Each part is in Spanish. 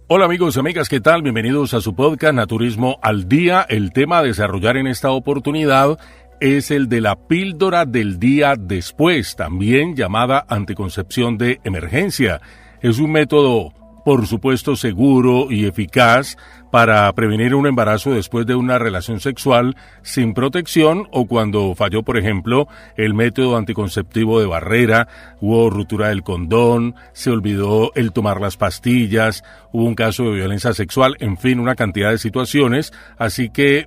Hola amigos y amigas, ¿qué tal? Bienvenidos a su podcast Naturismo al Día. El tema a desarrollar en esta oportunidad es el de la píldora del día después, también llamada anticoncepción de emergencia. Es un método, por supuesto, seguro y eficaz para prevenir un embarazo después de una relación sexual sin protección o cuando falló, por ejemplo, el método anticonceptivo de barrera, hubo ruptura del condón, se olvidó el tomar las pastillas, hubo un caso de violencia sexual, en fin, una cantidad de situaciones. Así que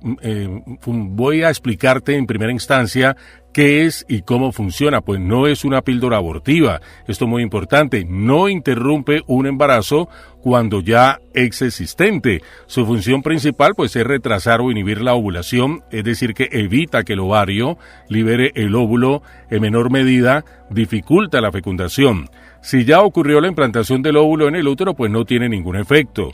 voy a explicarte en primera instancia ¿qué es y cómo funciona? Pues no es una píldora abortiva. Esto es muy importante. No interrumpe un embarazo cuando ya es existente. Su función principal pues es retrasar o inhibir la ovulación, es decir, que evita que el ovario libere el óvulo, en menor medida dificulta la fecundación. Si ya ocurrió la implantación del óvulo en el útero, pues no tiene ningún efecto.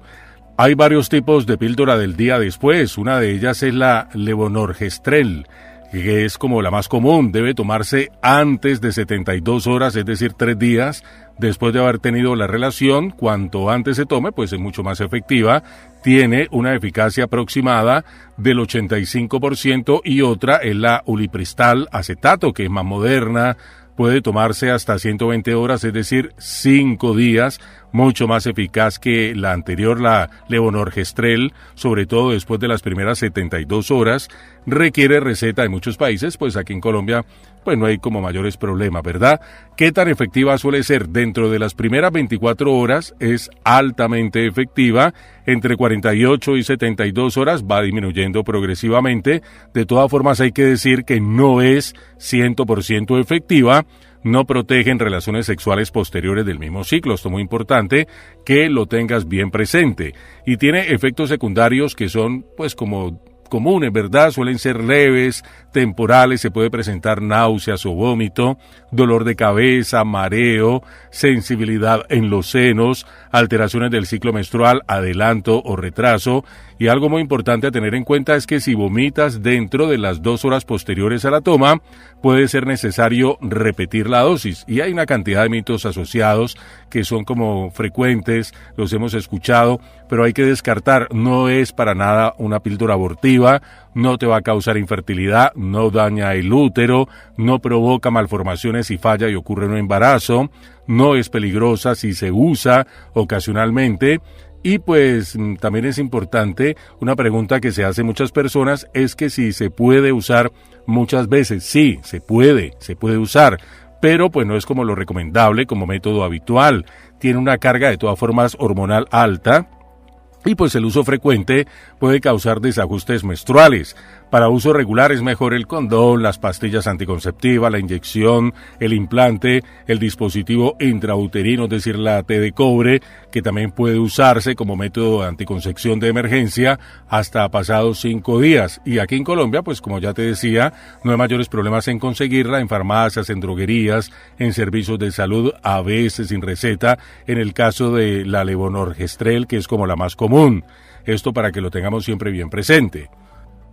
Hay varios tipos de píldora del día después. Una de ellas es la levonorgestrel, que es como la más común. Debe tomarse antes de 72 horas, es decir, 3 días después de haber tenido la relación. Cuanto antes se tome, pues es mucho más efectiva. Tiene una eficacia aproximada del 85% y otra es la ulipristal acetato, que es más moderna. Puede tomarse hasta 120 horas, es decir, 5 días, mucho más eficaz que la anterior, la levonorgestrel, sobre todo después de las primeras 72 horas. Requiere receta en muchos países, pues aquí en Colombia pues no hay como mayores problemas, ¿verdad? ¿Qué tan efectiva suele ser? Dentro de las primeras 24 horas es altamente efectiva, entre 48 y 72 horas va disminuyendo progresivamente. De todas formas hay que decir que no es 100% efectiva, no protege en relaciones sexuales posteriores del mismo ciclo. Esto es muy importante que lo tengas bien presente. Y tiene efectos secundarios que son pues como comunes, ¿verdad? Suelen ser leves, temporales, se puede presentar náuseas o vómito, dolor de cabeza, mareo, sensibilidad en los senos, alteraciones del ciclo menstrual, adelanto o retraso. Y algo muy importante a tener en cuenta es que si vomitas dentro de las 2 horas posteriores a la toma, puede ser necesario repetir la dosis. Y hay una cantidad de mitos asociados que son como frecuentes, los hemos escuchado, pero hay que descartar. No es para nada una píldora abortiva, no te va a causar infertilidad, no daña el útero, no provoca malformaciones si falla y ocurre un embarazo, no es peligrosa si se usa ocasionalmente. Y pues también es importante, una pregunta que se hace muchas personas es que si se puede usar muchas veces. Sí, se puede usar, pero pues no es como lo recomendable como método habitual. Tiene una carga de todas formas hormonal alta y pues el uso frecuente puede causar desajustes menstruales. Para uso regular es mejor el condón, las pastillas anticonceptivas, la inyección, el implante, el dispositivo intrauterino, es decir, la T de cobre, que también puede usarse como método de anticoncepción de emergencia hasta pasados 5 días. Y aquí en Colombia, pues como ya te decía, no hay mayores problemas en conseguirla en farmacias, en droguerías, en servicios de salud, a veces sin receta, en el caso de la levonorgestrel, que es como la más común. Esto para que lo tengamos siempre bien presente.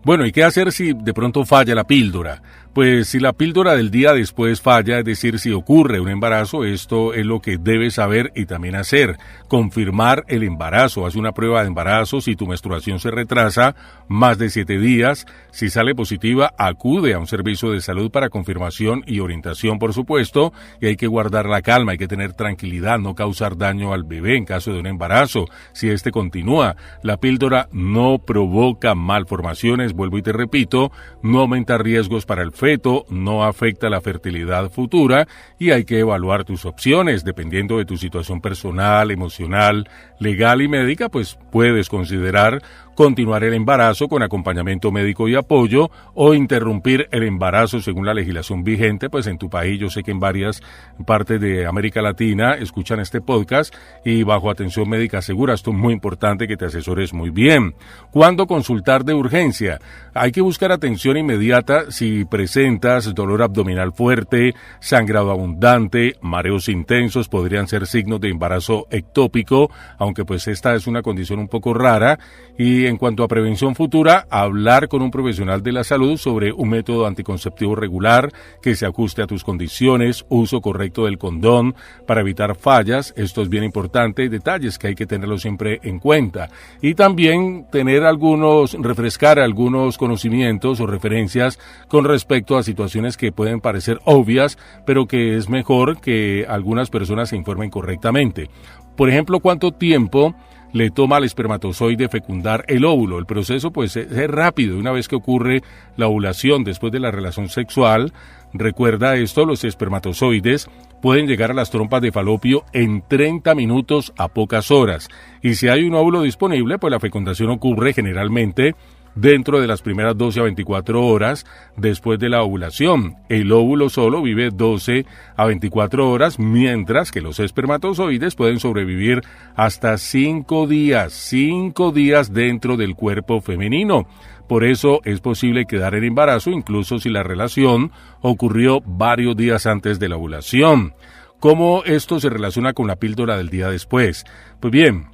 Bueno, ¿y qué hacer si de pronto falla la píldora? Pues si la píldora del día después falla, es decir, si ocurre un embarazo, esto es lo que debes saber y también hacer. Confirmar el embarazo. Haz una prueba de embarazo si tu menstruación se retrasa más de 7 días. Si sale positiva, acude a un servicio de salud para confirmación y orientación, por supuesto. Y hay que guardar la calma, hay que tener tranquilidad, no causar daño al bebé en caso de un embarazo. Si este continúa, la píldora no provoca malformaciones, vuelvo y te repito, no aumenta riesgos para el feto, no afecta la fertilidad futura y hay que evaluar tus opciones. Dependiendo de tu situación personal, emocional, legal y médica, pues puedes considerar continuar el embarazo con acompañamiento médico y apoyo o interrumpir el embarazo según la legislación vigente. Pues en tu país, yo sé que en varias partes de América Latina escuchan este podcast y bajo atención médica segura. Esto es muy importante que te asesores muy bien. ¿Cuándo consultar de urgencia? Hay que buscar atención inmediata si presentas dolor abdominal fuerte, sangrado abundante, mareos intensos, podrían ser signos de embarazo ectópico, aunque aunque pues esta es una condición un poco rara. Y en cuanto a prevención futura, hablar con un profesional de la salud sobre un método anticonceptivo regular que se ajuste a tus condiciones, uso correcto del condón para evitar fallas, esto es bien importante, detalles que hay que tenerlo siempre en cuenta. Y también refrescar algunos conocimientos o referencias con respecto a situaciones que pueden parecer obvias, pero que es mejor que algunas personas se informen correctamente. Por ejemplo, ¿cuánto tiempo le toma al espermatozoide fecundar el óvulo? El proceso pues es rápido. Una vez que ocurre la ovulación después de la relación sexual, recuerda esto, los espermatozoides pueden llegar a las trompas de falopio en 30 minutos a pocas horas. Y si hay un óvulo disponible, pues la fecundación ocurre generalmente dentro de las primeras 12 a 24 horas después de la ovulación. El óvulo solo vive 12 a 24 horas, mientras que los espermatozoides pueden sobrevivir hasta 5 días dentro del cuerpo femenino. Por eso es posible quedar en embarazo incluso si la relación ocurrió varios días antes de la ovulación. ¿Cómo esto se relaciona con la píldora del día después? Pues bien,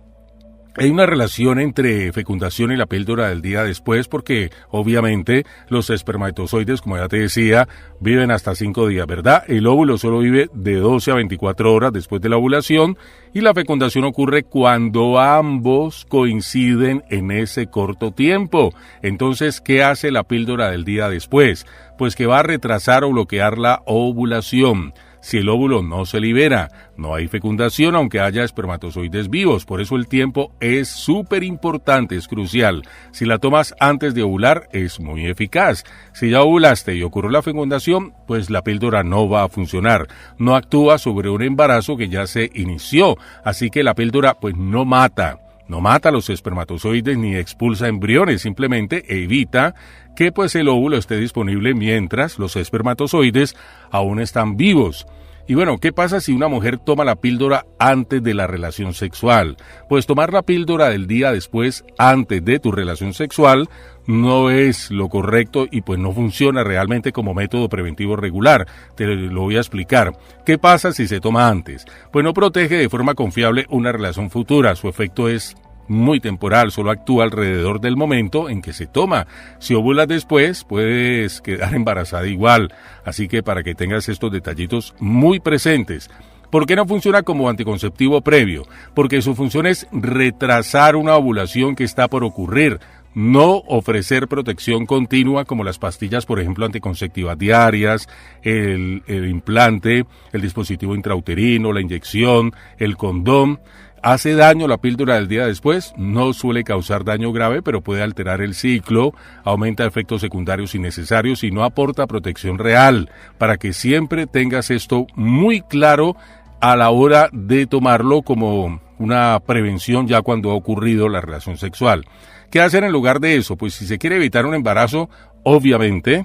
hay una relación entre fecundación y la píldora del día después porque obviamente los espermatozoides, como ya te decía, viven hasta 5 días, ¿verdad? El óvulo solo vive de 12 a 24 horas después de la ovulación y la fecundación ocurre cuando ambos coinciden en ese corto tiempo. Entonces, ¿qué hace la píldora del día después? Pues que va a retrasar o bloquear la ovulación. Si el óvulo no se libera, no hay fecundación aunque haya espermatozoides vivos. Por eso el tiempo es súper importante, es crucial. Si la tomas antes de ovular, es muy eficaz. Si ya ovulaste y ocurrió la fecundación, pues la píldora no va a funcionar. No actúa sobre un embarazo que ya se inició. Así que la píldora pues no mata los espermatozoides ni expulsa embriones, simplemente evita que pues el óvulo esté disponible mientras los espermatozoides aún están vivos. Y bueno, ¿qué pasa si una mujer toma la píldora antes de la relación sexual? Pues tomar la píldora del día después, antes de tu relación sexual, no es lo correcto y pues no funciona realmente como método preventivo regular. Te lo voy a explicar. ¿Qué pasa si se toma antes? Pues no protege de forma confiable una relación futura. Su efecto es muy temporal, solo actúa alrededor del momento en que se toma. Si ovulas después, puedes quedar embarazada igual. Así que para que tengas estos detallitos muy presentes. ¿Por qué no funciona como anticonceptivo previo? Porque su función es retrasar una ovulación que está por ocurrir, no ofrecer protección continua como las pastillas, por ejemplo, anticonceptivas diarias, el implante, el dispositivo intrauterino, la inyección, el condón. ¿Hace daño la píldora del día después? No suele causar daño grave, pero puede alterar el ciclo, aumenta efectos secundarios innecesarios y no aporta protección real. Para que siempre tengas esto muy claro a la hora de tomarlo como una prevención ya cuando ha ocurrido la relación sexual. ¿Qué hacer en lugar de eso? Pues si se quiere evitar un embarazo, obviamente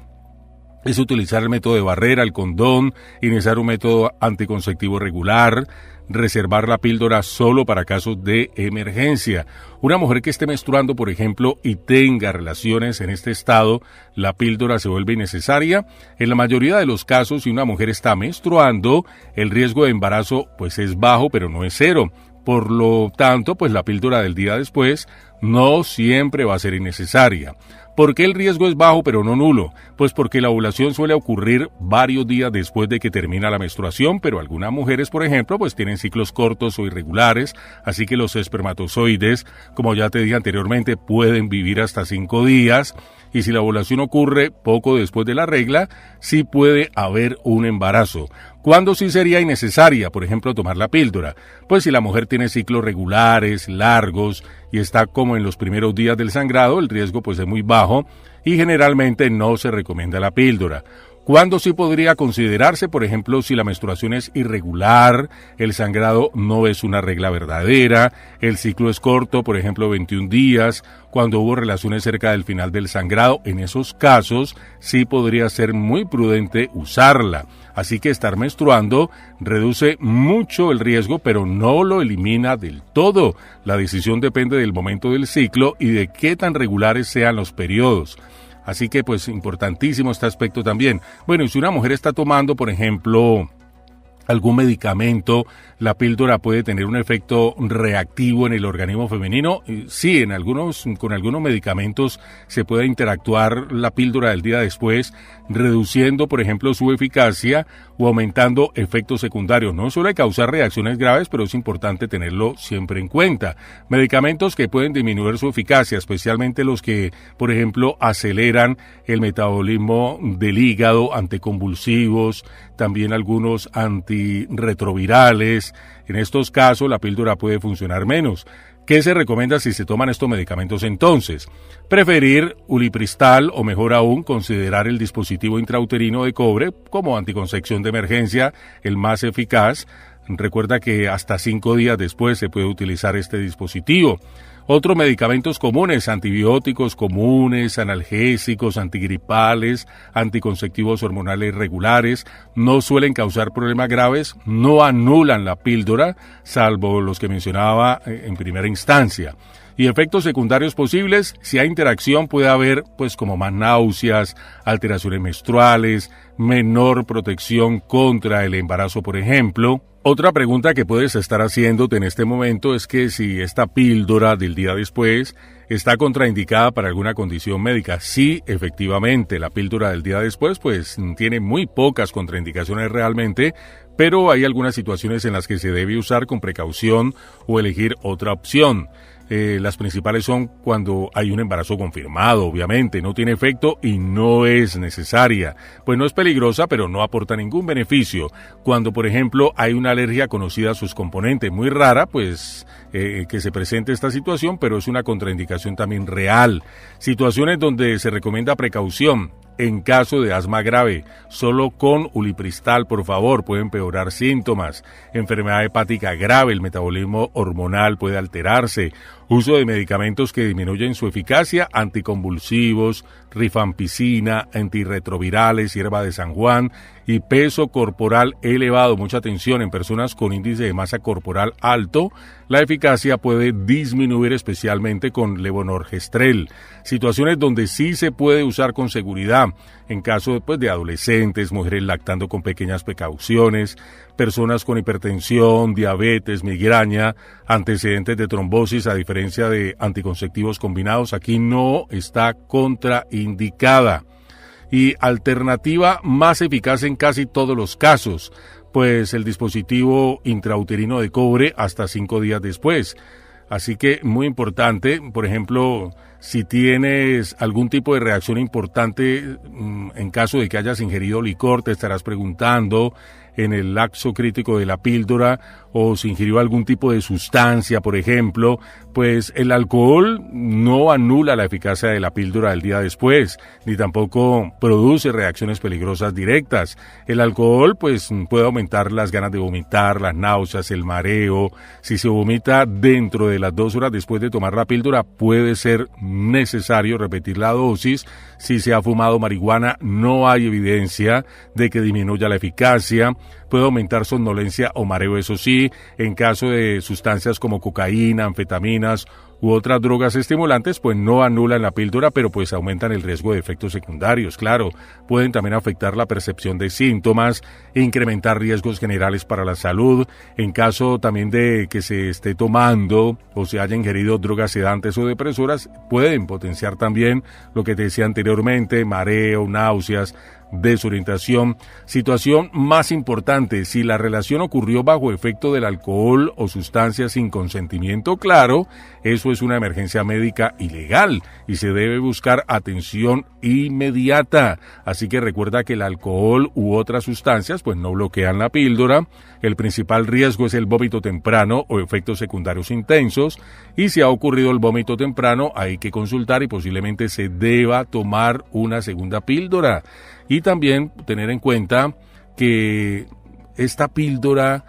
es utilizar el método de barrera, el condón, iniciar un método anticonceptivo regular, reservar la píldora solo para casos de emergencia. Una mujer que esté menstruando, por ejemplo, y tenga relaciones en este estado, la píldora se vuelve innecesaria. En la mayoría de los casos, si una mujer está menstruando, el riesgo de embarazo pues es bajo, pero no es cero. Por lo tanto, pues la píldora del día después no siempre va a ser innecesaria. ¿Por qué el riesgo es bajo pero no nulo? Pues porque la ovulación suele ocurrir varios días después de que termina la menstruación, pero algunas mujeres, por ejemplo, pues tienen ciclos cortos o irregulares, así que los espermatozoides, como ya te dije anteriormente, pueden vivir hasta 5 días, y si la ovulación ocurre poco después de la regla, sí puede haber un embarazo. ¿Cuándo sí sería innecesaria, por ejemplo, tomar la píldora? Pues si la mujer tiene ciclos regulares, largos, y está como en los primeros días del sangrado, el riesgo pues es muy bajo y generalmente no se recomienda la píldora. ¿Cuándo sí podría considerarse? Por ejemplo, si la menstruación es irregular, el sangrado no es una regla verdadera, el ciclo es corto, por ejemplo 21 días, cuando hubo relaciones cerca del final del sangrado, en esos casos sí podría ser muy prudente usarla. Así que estar menstruando reduce mucho el riesgo, pero no lo elimina del todo. La decisión depende del momento del ciclo y de qué tan regulares sean los periodos. Así que pues importantísimo este aspecto también. Bueno, y si una mujer está tomando, por ejemplo, algún medicamento, la píldora puede tener un efecto reactivo en el organismo femenino. Sí, con algunos medicamentos se puede interactuar la píldora del día después, reduciendo, por ejemplo, su eficacia o aumentando efectos secundarios. No suele causar reacciones graves, pero es importante tenerlo siempre en cuenta. Medicamentos que pueden disminuir su eficacia, especialmente los que, por ejemplo, aceleran el metabolismo del hígado, anticonvulsivos, también algunos antirretrovirales. En estos casos, la píldora puede funcionar menos. ¿Qué se recomienda si se toman estos medicamentos entonces? Preferir ulipristal o mejor aún considerar el dispositivo intrauterino de cobre como anticoncepción de emergencia, el más eficaz. Recuerda que hasta 5 días después se puede utilizar este dispositivo. Otros medicamentos comunes, antibióticos comunes, analgésicos, antigripales, anticonceptivos hormonales regulares, no suelen causar problemas graves, no anulan la píldora, salvo los que mencionaba en primera instancia. Y efectos secundarios posibles, si hay interacción puede haber pues como más náuseas, alteraciones menstruales, menor protección contra el embarazo, por ejemplo. Otra pregunta que puedes estar haciéndote en este momento es que si esta píldora del día después está contraindicada para alguna condición médica. Sí, efectivamente, la píldora del día después pues tiene muy pocas contraindicaciones realmente, pero hay algunas situaciones en las que se debe usar con precaución o elegir otra opción. Las principales son cuando hay un embarazo confirmado, obviamente, no tiene efecto y no es necesaria. Pues no es peligrosa, pero no aporta ningún beneficio. Cuando, por ejemplo, hay una alergia conocida a sus componentes, muy rara, pues que se presente esta situación, pero es una contraindicación también real. Situaciones donde se recomienda precaución. En caso de asma grave, solo con ulipristal, por favor, puede empeorar síntomas. Enfermedad hepática grave, el metabolismo hormonal puede alterarse. Uso de medicamentos que disminuyen su eficacia, anticonvulsivos, rifampicina, antirretrovirales, hierba de San Juan y peso corporal elevado. Mucha atención en personas con índice de masa corporal alto. La eficacia puede disminuir especialmente con levonorgestrel. Situaciones donde sí se puede usar con seguridad, en caso de adolescentes, mujeres lactando con pequeñas precauciones, personas con hipertensión, diabetes, migraña, antecedentes de trombosis, a diferencia de anticonceptivos combinados, aquí no está contraindicada. Y alternativa más eficaz en casi todos los casos, pues el dispositivo intrauterino de cobre hasta 5 días después. Así que muy importante, por ejemplo, si tienes algún tipo de reacción importante en caso de que hayas ingerido licor, te estarás preguntando en el lapso crítico de la píldora, o si ingirió algún tipo de sustancia, por ejemplo, pues el alcohol no anula la eficacia de la píldora del día después, ni tampoco produce reacciones peligrosas directas. El alcohol pues puede aumentar las ganas de vomitar, las náuseas, el mareo. Si se vomita dentro de las 2 horas después de tomar la píldora, puede ser necesario repetir la dosis. Si se ha fumado marihuana, no hay evidencia de que disminuya la eficacia. Puede aumentar somnolencia o mareo, eso sí, en caso de sustancias como cocaína, anfetaminas u otras drogas estimulantes, pues no anulan la píldora, pero pues aumentan el riesgo de efectos secundarios, claro. Pueden también afectar la percepción de síntomas, incrementar riesgos generales para la salud, en caso también de que se esté tomando o se haya ingerido drogas sedantes o depresoras, pueden potenciar también lo que te decía anteriormente, mareo, náuseas, desorientación. Situación más importante, si la relación ocurrió bajo efecto del alcohol o sustancias sin consentimiento, claro, eso es una emergencia médica ilegal y se debe buscar atención inmediata. Así que recuerda que el alcohol u otras sustancias pues no bloquean la píldora. El principal riesgo es el vómito temprano o efectos secundarios intensos, y si ha ocurrido el vómito temprano hay que consultar y posiblemente se deba tomar una segunda píldora. Y también tener en cuenta que esta píldora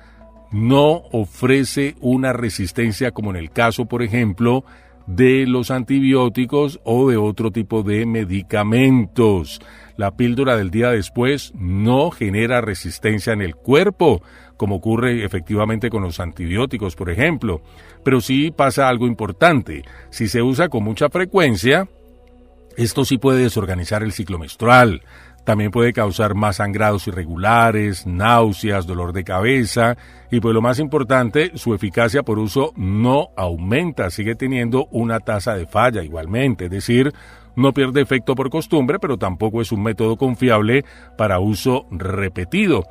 no ofrece una resistencia como en el caso, por ejemplo, de los antibióticos o de otro tipo de medicamentos. La píldora del día después no genera resistencia en el cuerpo, como ocurre efectivamente con los antibióticos, por ejemplo. Pero sí pasa algo importante. Si se usa con mucha frecuencia, esto sí puede desorganizar el ciclo menstrual, También puede causar más sangrados irregulares, náuseas, dolor de cabeza y pues lo más importante, su eficacia por uso no aumenta, sigue teniendo una tasa de falla igualmente, es decir, no pierde efecto por costumbre, pero tampoco es un método confiable para uso repetido.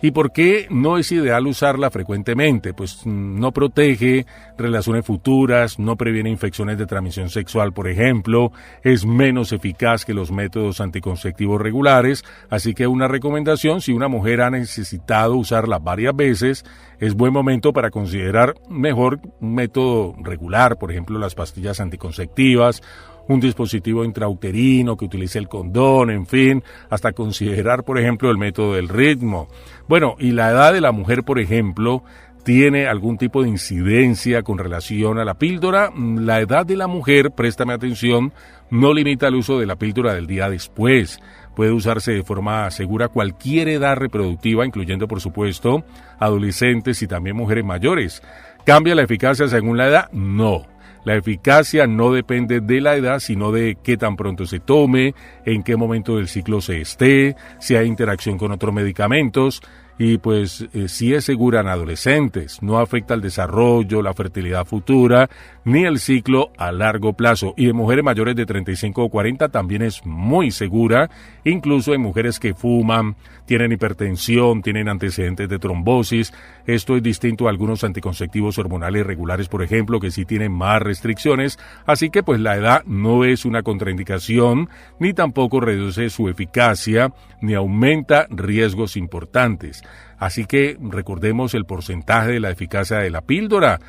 ¿Y por qué no es ideal usarla frecuentemente? Pues no protege relaciones futuras, no previene infecciones de transmisión sexual, por ejemplo, es menos eficaz que los métodos anticonceptivos regulares, así que una recomendación, si una mujer ha necesitado usarla varias veces, es buen momento para considerar mejor un método regular, por ejemplo, las pastillas anticonceptivas, un dispositivo intrauterino que utilice el condón, en fin, hasta considerar, por ejemplo, el método del ritmo. Bueno, y la edad de la mujer, por ejemplo, ¿tiene algún tipo de incidencia con relación a la píldora? La edad de la mujer, préstame atención, no limita el uso de la píldora del día después. Puede usarse de forma segura cualquier edad reproductiva, incluyendo, por supuesto, adolescentes y también mujeres mayores. ¿Cambia la eficacia según la edad? No. La eficacia no depende de la edad, sino de qué tan pronto se tome, en qué momento del ciclo se esté, si hay interacción con otros medicamentos y pues si es segura en adolescentes, no afecta el desarrollo, la fertilidad futura, ni el ciclo a largo plazo. Y en mujeres mayores de 35 o 40 también es muy segura, incluso en mujeres que fuman, tienen hipertensión, tienen antecedentes de trombosis. Esto es distinto a algunos anticonceptivos hormonales regulares, por ejemplo, que sí tienen más restricciones. Así que pues la edad no es una contraindicación, ni tampoco reduce su eficacia, ni aumenta riesgos importantes. Así que recordemos el porcentaje de la eficacia de la píldora.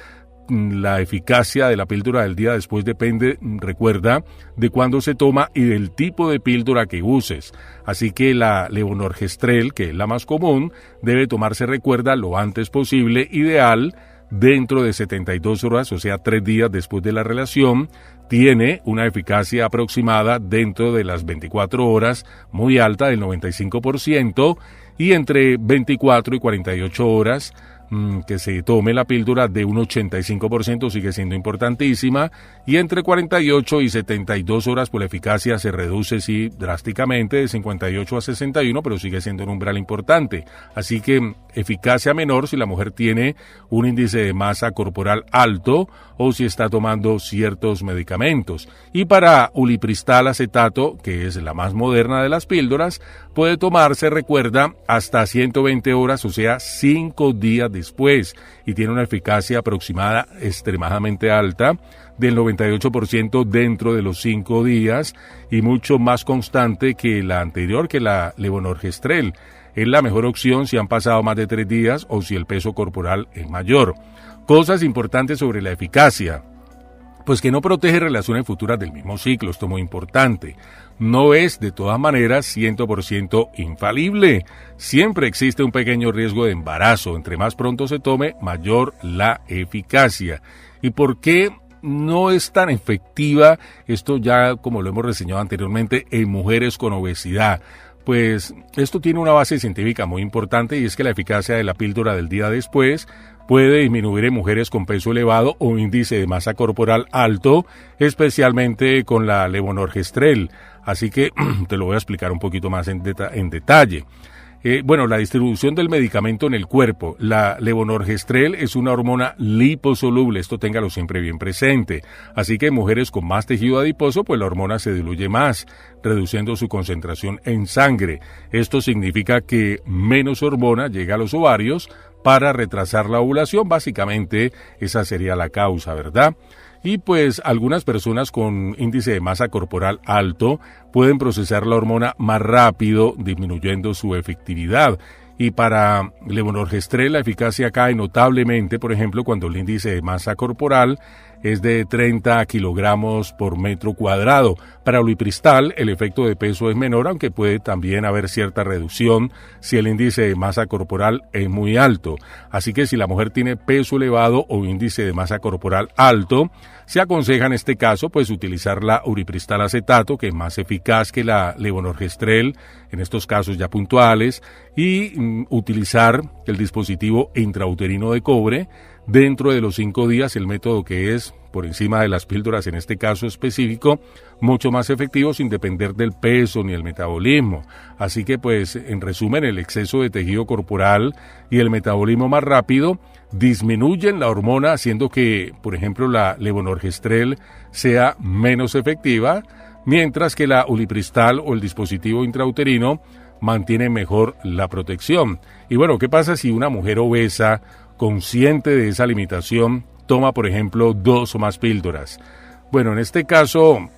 La eficacia de la píldora del día después depende, recuerda, de cuándo se toma y del tipo de píldora que uses. Así que la levonorgestrel, que es la más común, debe tomarse, recuerda, lo antes posible, ideal, dentro de 72 horas, o sea, 3 días después de la relación. Tiene una eficacia aproximada dentro de las 24 horas, muy alta, del 95%, y entre 24 y 48 horas, que se tome la píldora de un 85% sigue siendo importantísima, y entre 48 y 72 horas pues la eficacia se reduce sí drásticamente de 58 a 61, pero sigue siendo un umbral importante. Así que eficacia menor si la mujer tiene un índice de masa corporal alto o si está tomando ciertos medicamentos. Y para ulipristal acetato, que es la más moderna de las píldoras, puede tomarse, recuerda, hasta 120 horas, o sea, 5 días después, y tiene una eficacia aproximada extremadamente alta, del 98% dentro de los 5 días, y mucho más constante que la anterior, que la levonorgestrel. Es la mejor opción si han pasado más de 3 días o si el peso corporal es mayor. Cosas importantes sobre la eficacia. Pues que no protege relaciones futuras del mismo ciclo, esto es muy importante. No es, de todas maneras, 100% infalible. Siempre existe un pequeño riesgo de embarazo. Entre más pronto se tome, mayor la eficacia. ¿Y por qué no es tan efectiva? Esto ya, como lo hemos reseñado anteriormente, en mujeres con obesidad. Pues esto tiene una base científica muy importante, y es que la eficacia de la píldora del día después puede disminuir en mujeres con peso elevado o índice de masa corporal alto, especialmente con la levonorgestrel. Así que te lo voy a explicar un poquito más en detalle. La distribución del medicamento en el cuerpo. La levonorgestrel es una hormona liposoluble, esto téngalo siempre bien presente. Así que en mujeres con más tejido adiposo, pues la hormona se diluye más, reduciendo su concentración en sangre. Esto significa que menos hormona llega a los ovarios para retrasar la ovulación. Básicamente esa sería la causa, ¿verdad? Y pues algunas personas con índice de masa corporal alto pueden procesar la hormona más rápido, disminuyendo su efectividad. Y para levonorgestrel la eficacia cae notablemente, por ejemplo, cuando el índice de masa corporal es de 30 kilogramos por metro cuadrado. Para ulipristal el efecto de peso es menor, aunque puede también haber cierta reducción si el índice de masa corporal es muy alto. Así que si la mujer tiene peso elevado o índice de masa corporal alto, se aconseja en este caso pues utilizar la ulipristal acetato, que es más eficaz que la levonorgestrel en estos casos ya puntuales, y utilizar el dispositivo intrauterino de cobre dentro de los 5 días, el método que es por encima de las píldoras en este caso específico, mucho más efectivo sin depender del peso ni el metabolismo. Así que pues en resumen, el exceso de tejido corporal y el metabolismo más rápido disminuyen la hormona, haciendo que, por ejemplo, la levonorgestrel sea menos efectiva, mientras que la ulipristal o el dispositivo intrauterino mantiene mejor la protección. Y bueno, ¿qué pasa si una mujer obesa, consciente de esa limitación, toma, por ejemplo, 2 o más píldoras? Bueno, en este caso,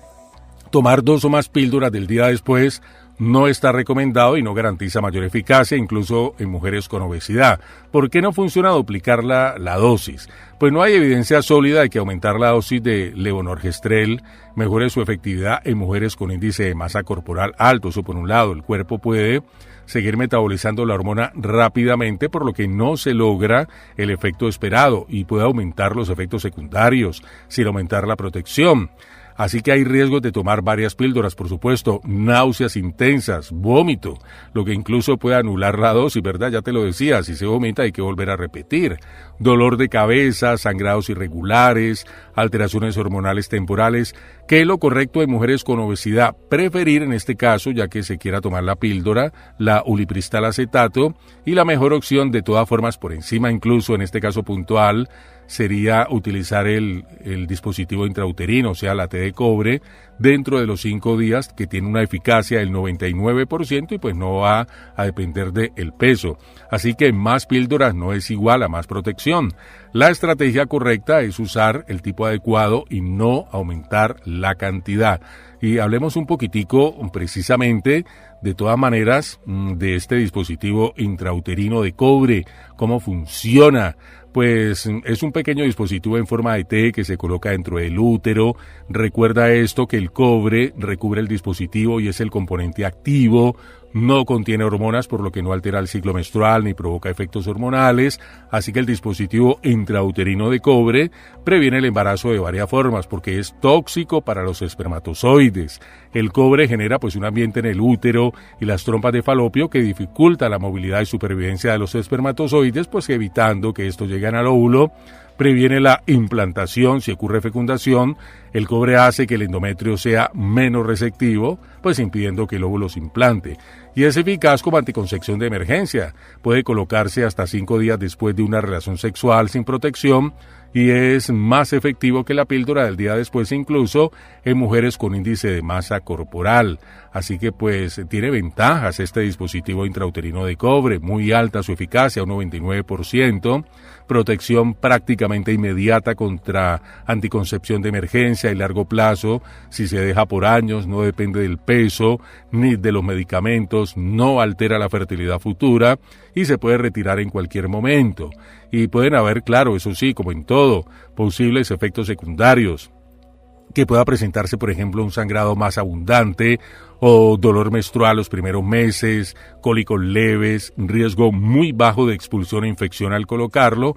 tomar 2 o más píldoras del día después no está recomendado y no garantiza mayor eficacia, incluso en mujeres con obesidad. ¿Por qué no funciona duplicar la dosis? Pues no hay evidencia sólida de que aumentar la dosis de levonorgestrel mejore su efectividad en mujeres con índice de masa corporal alto. Eso por un lado, el cuerpo puede seguir metabolizando la hormona rápidamente, por lo que no se logra el efecto esperado y puede aumentar los efectos secundarios sin aumentar la protección. Así que hay riesgos de tomar varias píldoras, por supuesto, náuseas intensas, vómito, lo que incluso puede anular la dosis, ¿verdad? Ya te lo decía, si se vomita hay que volver a repetir. Dolor de cabeza, sangrados irregulares, alteraciones hormonales temporales. ¿Qué es lo correcto en mujeres con obesidad? Preferir en este caso, ya que se quiera tomar la píldora, la ulipristal acetato, y la mejor opción de todas formas por encima, incluso en este caso puntual, sería utilizar el dispositivo intrauterino, o sea, la T de cobre, dentro de los 5 días, que tiene una eficacia del 99% y pues no va a depender del peso. Así que más píldoras no es igual a más protección. La estrategia correcta es usar el tipo adecuado y no aumentar la cantidad. Y hablemos un poquitico precisamente, de todas maneras, de este dispositivo intrauterino de cobre, cómo funciona. Pues es un pequeño dispositivo en forma de T que se coloca dentro del útero. Recuerda esto, que el cobre recubre el dispositivo y es el componente activo. No contiene hormonas, por lo que no altera el ciclo menstrual ni provoca efectos hormonales. Así que el dispositivo intrauterino de cobre previene el embarazo de varias formas, porque es tóxico para los espermatozoides. El cobre genera pues un ambiente en el útero y las trompas de falopio que dificulta la movilidad y supervivencia de los espermatozoides, pues evitando que estos lleguen al óvulo. Previene la implantación si ocurre fecundación. El cobre hace que el endometrio sea menos receptivo, pues impidiendo que el óvulo se implante. Y es eficaz como anticoncepción de emergencia. Puede colocarse hasta 5 días después de una relación sexual sin protección y es más efectivo que la píldora del día después, incluso en mujeres con índice de masa corporal. Así que pues tiene ventajas este dispositivo intrauterino de cobre, muy alta su eficacia, un 99%, protección prácticamente inmediata contra anticoncepción de emergencia y largo plazo, si se deja por años, no depende del peso ni de los medicamentos, no altera la fertilidad futura y se puede retirar en cualquier momento. Y pueden haber, claro, eso sí, como en todo, posibles efectos secundarios, que pueda presentarse, por ejemplo, un sangrado más abundante o dolor menstrual los primeros meses, cólicos leves, riesgo muy bajo de expulsión e infección al colocarlo,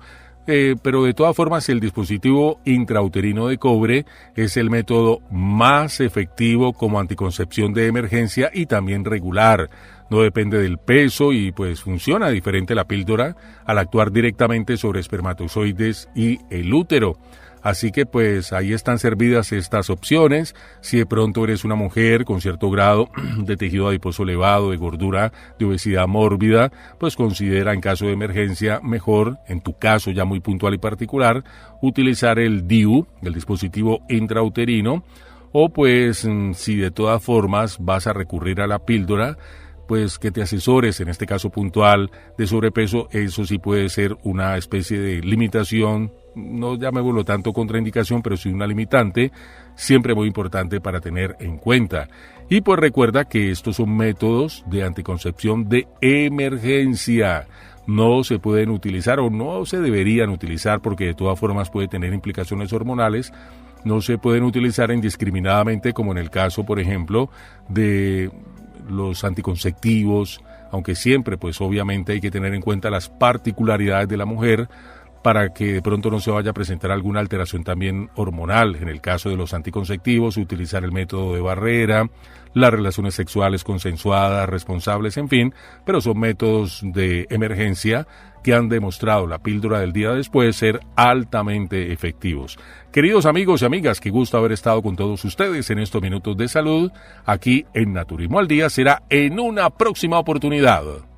pero de todas formas el dispositivo intrauterino de cobre es el método más efectivo como anticoncepción de emergencia y también regular. No depende del peso y pues funciona diferente la píldora al actuar directamente sobre espermatozoides y el útero. Así que pues ahí están servidas estas opciones. Si de pronto eres una mujer con cierto grado de tejido adiposo elevado, de gordura, de obesidad mórbida, pues considera en caso de emergencia mejor, en tu caso ya muy puntual y particular, utilizar el DIU, el dispositivo intrauterino, o pues si de todas formas vas a recurrir a la píldora, pues que te asesores, en este caso puntual de sobrepeso. Eso sí puede ser una especie de limitación, no llamémoslo tanto contraindicación, pero sí una limitante, siempre muy importante para tener en cuenta. Y pues recuerda que estos son métodos de anticoncepción de emergencia. No se pueden utilizar o no se deberían utilizar porque de todas formas puede tener implicaciones hormonales. No se pueden utilizar indiscriminadamente como en el caso, por ejemplo, de los anticonceptivos, aunque siempre pues obviamente hay que tener en cuenta las particularidades de la mujer, para que de pronto no se vaya a presentar alguna alteración también hormonal. En el caso de los anticonceptivos, utilizar el método de barrera, las relaciones sexuales consensuadas, responsables, en fin, pero son métodos de emergencia que han demostrado la píldora del día después ser altamente efectivos. Queridos amigos y amigas, qué gusto haber estado con todos ustedes en estos minutos de salud aquí en Naturismo al Día. Será en una próxima oportunidad.